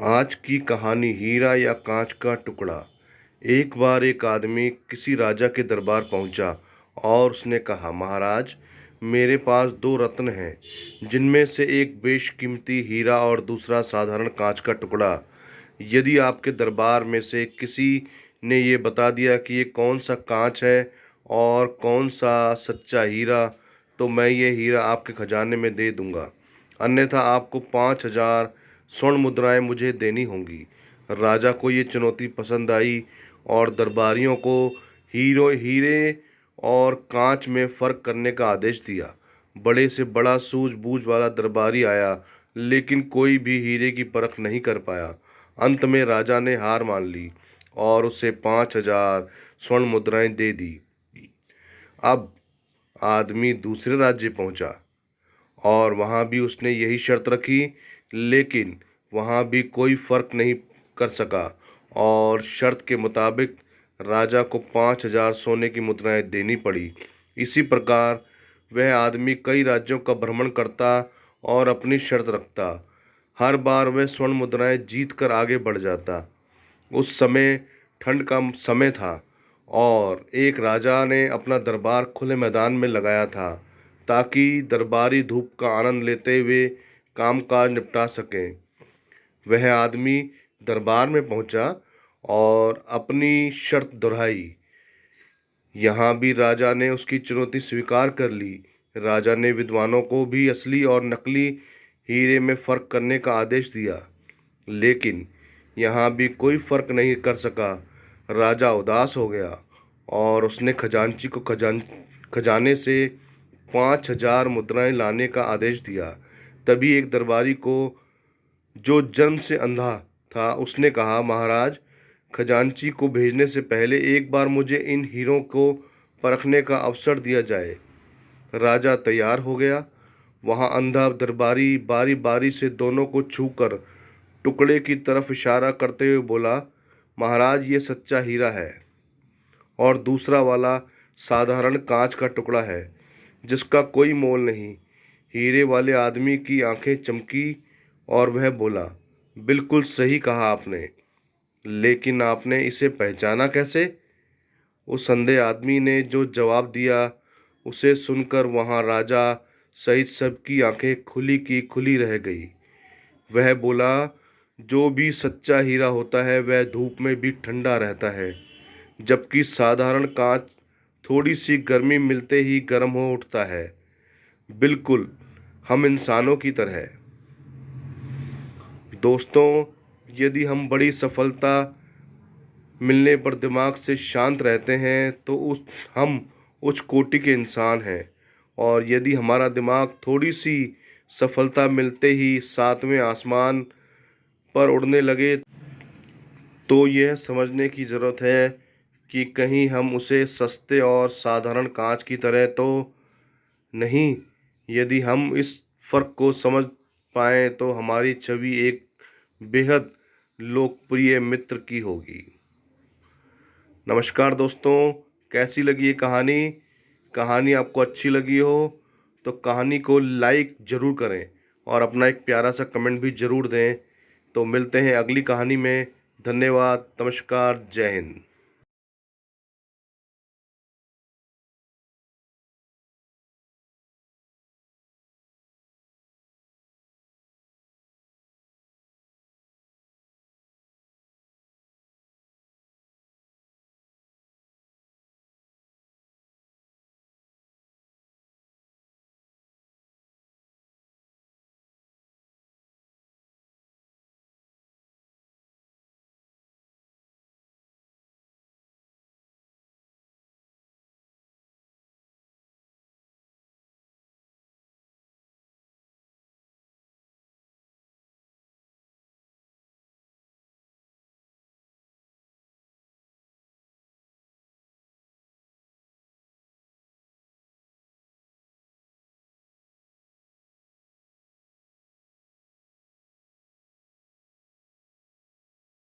आज की कहानी हीरा या कांच का टुकड़ा। एक बार एक आदमी किसी राजा के दरबार पहुंचा और उसने कहा, महाराज, मेरे पास दो रत्न हैं, जिनमें से एक बेशकीमती हीरा और दूसरा साधारण कांच का टुकड़ा। यदि आपके दरबार में से किसी ने ये बता दिया कि ये कौन सा कांच है और कौन सा सच्चा हीरा, तो मैं ये हीरा आपके खजाने में दे दूंगा, अन्यथा आपको 5,000 स्वर्ण मुद्राएं मुझे देनी होंगी। राजा को ये चुनौती पसंद आई और दरबारियों को हीरे और कांच में फर्क करने का आदेश दिया। बड़े से बड़ा सूझबूझ वाला दरबारी आया, लेकिन कोई भी हीरे की परख नहीं कर पाया। अंत में राजा ने हार मान ली और उसे 5,000 स्वर्ण मुद्राएं दे दी। अब आदमी दूसरे राज्य पहुंचा और वहां भी उसने यही शर्त रखी, लेकिन वहां भी कोई फर्क नहीं कर सका और शर्त के मुताबिक राजा को 5,000 सोने की मुद्राएं देनी पड़ी। इसी प्रकार वह आदमी कई राज्यों का भ्रमण करता और अपनी शर्त रखता। हर बार वह स्वर्ण मुद्राएं जीत कर आगे बढ़ जाता। उस समय ठंड का समय था और एक राजा ने अपना दरबार खुले मैदान में लगाया था, ताकि दरबारी धूप का आनंद लेते हुए कामकाज निपटा सकें। वह आदमी दरबार में पहुंचा और अपनी शर्त दोहराई। यहाँ भी राजा ने उसकी चुनौती स्वीकार कर ली। राजा ने विद्वानों को भी असली और नकली हीरे में फर्क करने का आदेश दिया, लेकिन यहाँ भी कोई फर्क नहीं कर सका। राजा उदास हो गया और उसने खजांची को खजाने से 5,000 मुद्राएं लाने का आदेश दिया। तभी एक दरबारी को, जो जन्म से अंधा था, उसने कहा, महाराज, खजांची को भेजने से पहले एक बार मुझे इन हीरों को परखने का अवसर दिया जाए। राजा तैयार हो गया। वहां अंधा दरबारी बारी बारी से दोनों को छूकर टुकड़े की तरफ इशारा करते हुए बोला, महाराज, ये सच्चा हीरा है और दूसरा वाला साधारण कांच का टुकड़ा है, जिसका कोई मोल नहीं। हीरे वाले आदमी की आंखें चमकी और वह बोला, बिल्कुल सही कहा आपने, लेकिन आपने इसे पहचाना कैसे? उस अंधे आदमी ने जो जवाब दिया, उसे सुनकर वहां राजा सहित सबकी आंखें खुली की खुली रह गई। वह बोला, जो भी सच्चा हीरा होता है वह धूप में भी ठंडा रहता है, जबकि साधारण कांच थोड़ी सी गर्मी मिलते ही गर्म हो उठता है। बिल्कुल हम इंसानों की तरह। दोस्तों, यदि हम बड़ी सफलता मिलने पर दिमाग से शांत रहते हैं तो हम उच्च कोटि के इंसान हैं, और यदि हमारा दिमाग थोड़ी सी सफलता मिलते ही सातवें आसमान पर उड़ने लगे, तो यह समझने की ज़रूरत है कि कहीं हम उसे सस्ते और साधारण कांच की तरह तो नहीं। यदि हम इस फर्क को समझ पाएं तो हमारी छवि एक बेहद लोकप्रिय मित्र की होगी। नमस्कार दोस्तों, कैसी लगी ये कहानी? कहानी आपको अच्छी लगी हो तो कहानी को लाइक ज़रूर करें और अपना एक प्यारा सा कमेंट भी ज़रूर दें। तो मिलते हैं अगली कहानी में। धन्यवाद, नमस्कार, जय हिंद।